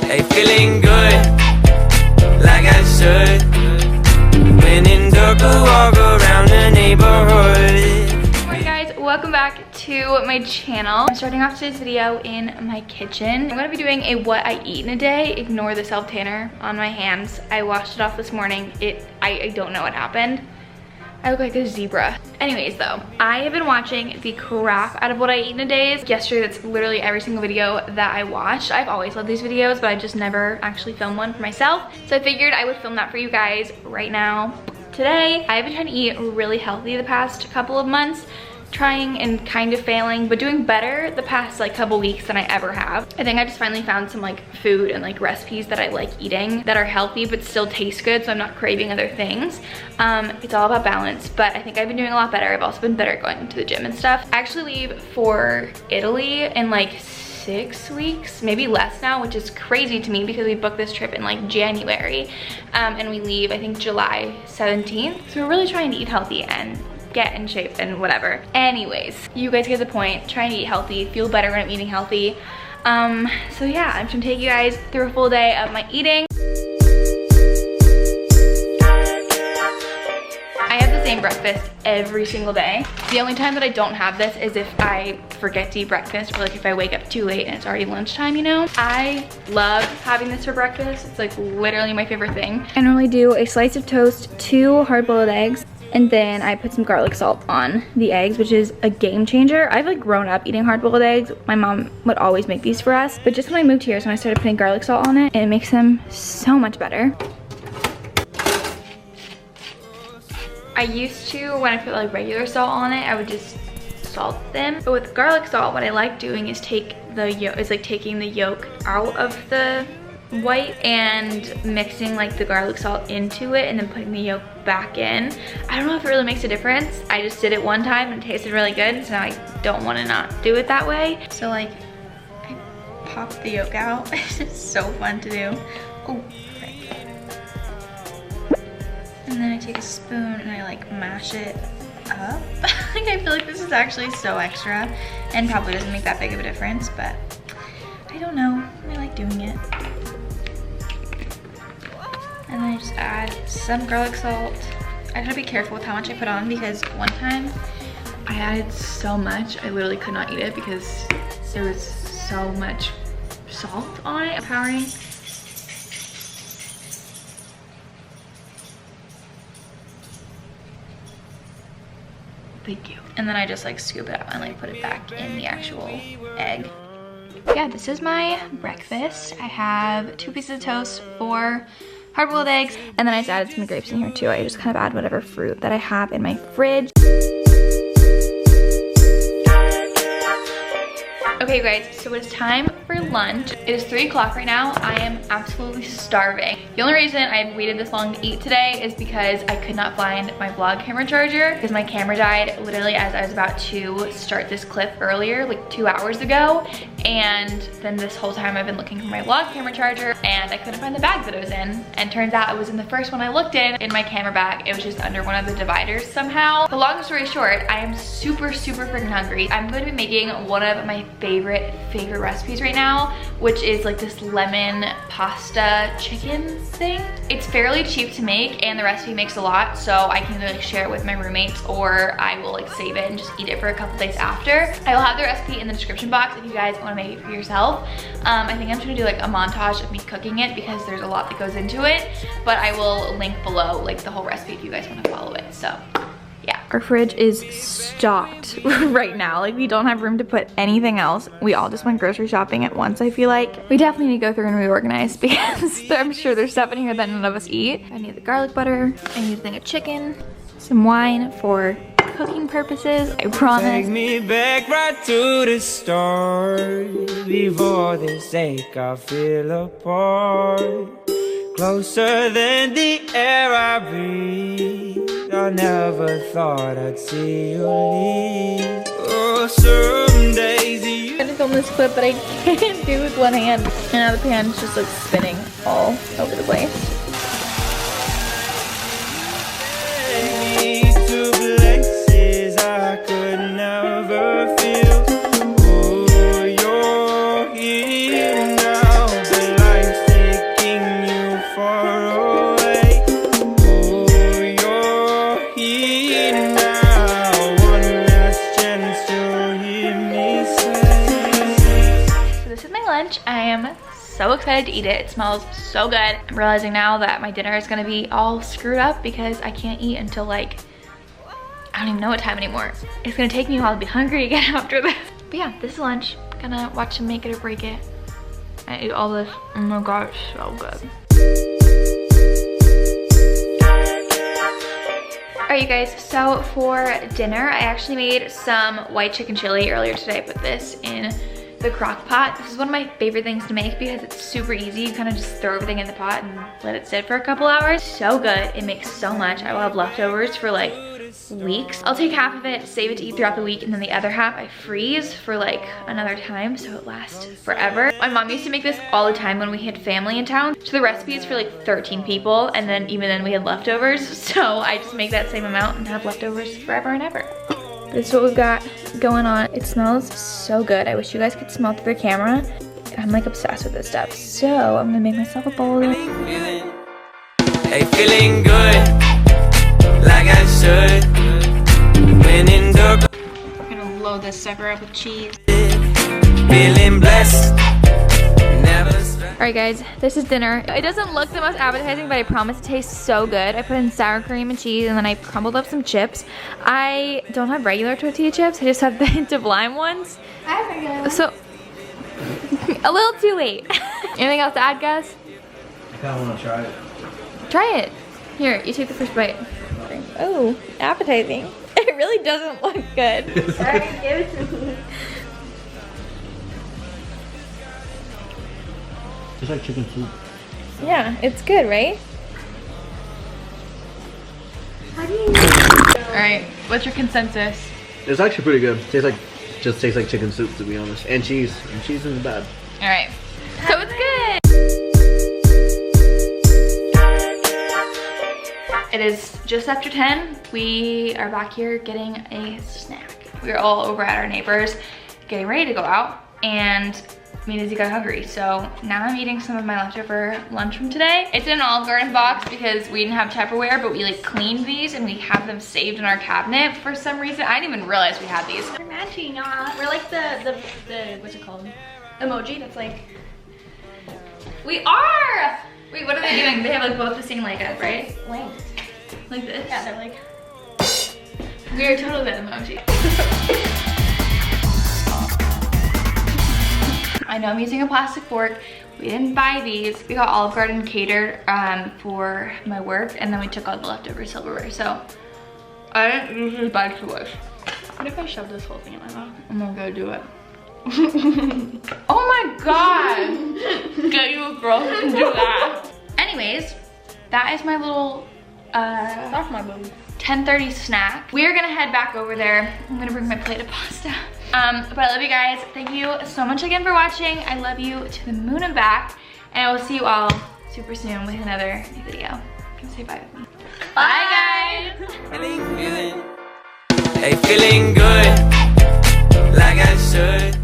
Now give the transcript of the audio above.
Hey, feeling good, like I should. When in dark, walk around the neighborhood. Hey guys, welcome back to my channel. I'm starting off today's video in my kitchen. I'm gonna be doing a what I eat in a day. Ignore the self tanner on my hands. I washed it off this morning. I don't know what happened. I look like a zebra. Anyways though, I have been watching the crap out of what I eat in a day. Yesterday, that's literally every single video that I watched. I've always loved these videos, but I just never actually filmed one for myself. So I figured I would film that for you guys right now. Today, I've been trying to eat really healthy the past couple of months. Trying and kind of failing, but doing better the past like couple weeks than I ever have. I think I just finally found some like food and like recipes that I like eating that are healthy but still taste good, so I'm not craving other things. It's all about balance, but I think I've been doing a lot better. I've also been better going to the gym and stuff. I actually leave for Italy in like 6 weeks, maybe less now, which is crazy to me because we booked this trip in like January, and we leave I think July 17th. So we're really trying to eat healthy and get in shape and whatever. Anyways, you guys get the point. Trying to eat healthy, feel better when I'm eating healthy. So yeah, I'm just gonna take you guys through a full day of my eating. I have the same breakfast every single day. The only time that I don't have this is if I forget to eat breakfast, or like if I wake up too late and it's already lunchtime, you know? I love having this for breakfast. It's like literally my favorite thing. I normally do a slice of toast, 2 hard-boiled eggs, and then I put some garlic salt on the eggs, which is a game changer. I've like grown up eating hard-boiled eggs. My mom would always make these for us. But just when I moved here is when I started putting garlic salt on it, and it makes them so much better. I used to, when I put like regular salt on it, I would just salt them. But with garlic salt, what I like doing is taking the yolk out of the white and mixing like the garlic salt into it and then putting the yolk back in. I don't know if it really makes a difference. I just did it one time and it tasted really good, so now I don't want to not do it that way. So like, I pop the yolk out. It's so fun to do. Oh, frick. And then I take a spoon and I like mash it up. Like I feel like this is actually so extra and probably doesn't make that big of a difference, but I don't know. I like doing it. And then I just add some garlic salt. I gotta be careful with how much I put on because one time I added so much, I literally could not eat it because there was so much salt on it. Powering. Thank you. And then I just like scoop it up and like put it back in the actual egg. Yeah, this is my breakfast. I have 2 pieces of toast, 4 hard-boiled eggs, and then I just added some grapes in here too. I just kind of add whatever fruit that I have in my fridge. Okay guys, so it's time for lunch. It is 3 o'clock right now. I am absolutely starving. The only reason I waited this long to eat today is because I could not find my vlog camera charger because my camera died literally as I was about to start this clip earlier, like 2 hours ago. And then this whole time I've been looking for my vlog camera charger and I couldn't find the bag that it was in. And turns out it was in the first one I looked in my camera bag. It was just under one of the dividers somehow. The long story short, I am super freaking hungry. I'm going to be making one of my favorite recipes right now, which is like this lemon pasta chicken thing. It's fairly cheap to make and the recipe makes a lot, so I can either like share it with my roommates or I will like save it and just eat it for a couple days after. I will have the recipe in the description box if you guys want to make it for yourself. I think I'm just gonna do like a montage of me cooking it because there's a lot that goes into it, but I will link below like the whole recipe if you guys want to follow it. So yeah, our fridge is stocked right now. Like we don't have room to put anything else. We all just went grocery shopping at once, I feel like. We definitely need to go through and reorganize because I'm sure there's stuff in here that none of us eat. I need the garlic butter. I need a thing of chicken, some wine for cooking purposes, I promise. Take me back right to the start. Before this ache I feel apart. Closer than the air I breathe. I never thought I'd see you leave. Oh, some days you... I'm gonna film this clip, but I can't do it with one hand. And now the pan's just like spinning all over the place. To places I could never feel. Oh, you're here now, but life's am so excited to eat it. It smells so good. I'm realizing now that my dinner is gonna be all screwed up because I can't eat until like, I don't even know what time anymore. It's gonna take me a while to be hungry again after this. But yeah, this is lunch. Gonna watch them make it or break it. I eat all this. Oh my god, it's so good. Alright you guys, so for dinner, I actually made some white chicken chili earlier today. I put this in the crock pot. This is one of my favorite things to make because it's super easy. You kind of just throw everything in the pot and let it sit for a couple hours. So good, it makes so much. I will have leftovers for like weeks. I'll take half of it, save it to eat throughout the week, and then the other half I freeze for like another time so it lasts forever. My mom used to make this all the time when we had family in town. So the recipe is for like 13 people, and then even then we had leftovers. So I just make that same amount and have leftovers forever and ever. This is what we've got going on. It smells so good. I wish you guys could smell through the camera. I'm like obsessed with this stuff. So I'm gonna make myself a bowl. Hey, feeling good, like I should. When in the I'm gonna load this sucker up with cheese. feeling blessed. Alright guys, this is dinner. It doesn't look the most appetizing, but I promise it tastes so good. I put in sour cream and cheese, and then I crumbled up some chips. I don't have regular tortilla chips, I just have the hint of lime ones. I have regular. So, a little too late. Anything else to add, Gus? I kind of want to try it. Try it. Here, you take the first bite. Oh, appetizing. It really doesn't look good. Sorry, give it to me. It's like chicken soup. Yeah, it's good, right? How do you know? Alright, what's your consensus? It's actually pretty good. Just tastes like chicken soup, to be honest. And cheese. And cheese isn't bad. Alright, so it's good. It is just after 10. We are back here getting a snack. We're all over at our neighbors getting ready to go out, and me and Izzy got hungry. So now I'm eating some of my leftover lunch from today. It's in an Olive Garden box because we didn't have Tupperware, but we like cleaned these and we have them saved in our cabinet for some reason. I didn't even realize we had these. We're matching. We're like the what's it called? Emoji. That's like. We are! Wait, what are they doing? They have like both the same like up, right? Length. Like this? Yeah, they're like. We are totally that emoji. I know I'm using a plastic fork. We didn't buy these. We got Olive Garden catered for my work, and then we took all the leftover silverware. So I didn't usually buy twice. What if I shove this whole thing in my mouth? I'm not gonna do it. Oh my god! Get you a girl who can do that. Anyways, that is my little Off my boob. 10:30 snack. We are gonna head back over there. I'm gonna bring my plate of pasta. But I love you guys. Thank you so much again for watching. I love you to the moon and back. And I will see you all super soon with another new video. Come say bye with me. Bye guys! Hey, feeling good, like I should.